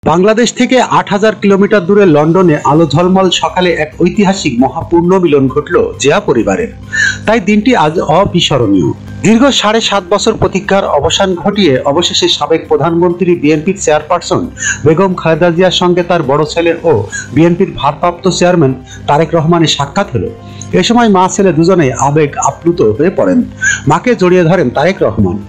বাংলাদেশ থেকে ৮,০০০ কিলোমিটার দূরে লন্ডনে আলো ঝলমল সকালে এক ঐতিহাসিক মহাপূর্ণ মিলন ঘটল জিয়া পরিবারের। তাই দিনটি আজ অবিস্মরণীয়। দীর্ঘ ৭.৫ বছর প্রতীক্ষার অবসান ঘটিয়ে অবশেষে সাবেক প্রধানমন্ত্রী বিএনপির চেয়ারপারসন বেগম খালেদা জিয়ার সঙ্গে তার বড় ছেলে ও বিএনপির ভারপ্রাপ্ত চেয়ারম্যান তারেক রহমানের সাক্ষাৎ হলো। এ সময় মা ছেলে দুজনেই আবেগ আপ্লুত হয়ে পড়েন। মাকে জড়িয়ে ধরেন তারেক রহমান।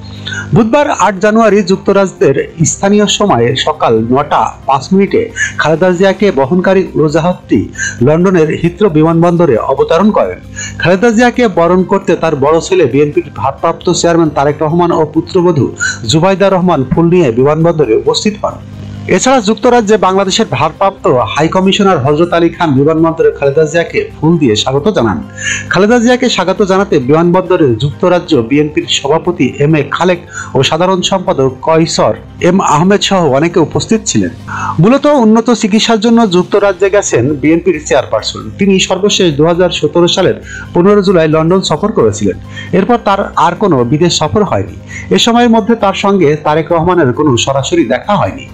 বুধবার ৮ জানুয়ারি যুক্তরাজ্যের স্থানীয় সময়ে সকাল ৯টা ৫ মিনিটে খালেদা জিয়াকে বহনকারী উড়োজাহাজটি লন্ডনের হিথ্রো বিমানবন্দরে অবতরণ করেন। খালেদা জিয়াকে বরণ করতে তার বড় ছেলে বিএনপির ভারপ্রাপ্ত চেয়ারম্যান তারেক রহমান ও পুত্রবধূ জুবাইদা রহমান ফুল নিয়ে বিমানবন্দরে উপস্থিত হন। এছাড়া যুক্তরাজ্যে বাংলাদেশের ভারপ্রাপ্ত হাই কমিশনার হযরত আলী খান বিমানবন্দরে খালেদা জিয়াকে ফুল দিয়ে স্বাগত জানান। খালেদা জিয়াকে স্বাগত জানাতে বিমানবন্দরে যুক্তরাজ্য বিএনপির সভাপতি এম এ খালেক ও সাধারণ সম্পাদক কয়সর এম আহমেদ সহ অনেকে উপস্থিত ছিলেন। মূলত উন্নত চিকিৎসার জন্য যুক্তরাজ্যে গেছেন বিএনপির চেয়ারপারসন। তিনি সর্বশেষ ২০১৭ সালের ১৫ জুলাই লন্ডন সফর করেছিলেন। এরপর তার আর কোনো বিদেশ সফর হয়নি। এ সময়ের মধ্যে তার সঙ্গে তারেক রহমানের কোনো সরাসরি দেখা হয়নি।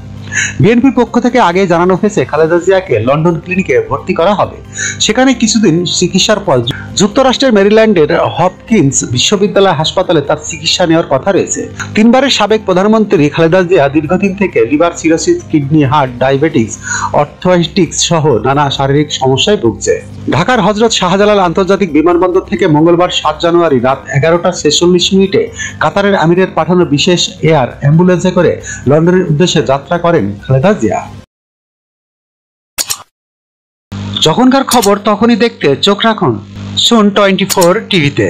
বিএনপির পক্ষ থেকে আগে জানানো হয়েছে খালেদা জিয়াকে লন্ডন ক্লিনিকে ভর্তি করা হবে। সেখানে কিছুদিন চিকিৎসার পর যুক্তরাষ্ট্রের মেরিল্যান্ডের হপকিন্স বিশ্ববিদ্যালয় হাসপাতালে তার চিকিৎসা নেওয়ার কথা রয়েছে। ৩ বারের সাবেক প্রধানমন্ত্রী খালেদা জিয়া দীর্ঘদিন থেকে liver cirrhosis, kidney, heart, diabetes, arthritis সহ নানা শারীরিক সমস্যায় ভুগছে। ঢাকার হযরত শাহজালাল আন্তর্জাতিক বিমানবন্দর থেকে মঙ্গলবার ৭ জানুয়ারি রাত ১১টা ৪৬ মিনিটে কাতারের আমিরের পাঠানো বিশেষ এয়ার অ্যাম্বুলেন্সে করে লন্ডনের উদ্দেশ্যে যাত্রা করেন খালেদা জিয়া। যখনকার খবর তখনই দেখতে চোখ রাখুন সুন 24 টিভিতে।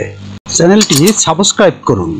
চ্যানেলটি সাবস্ক্রাইব করুন।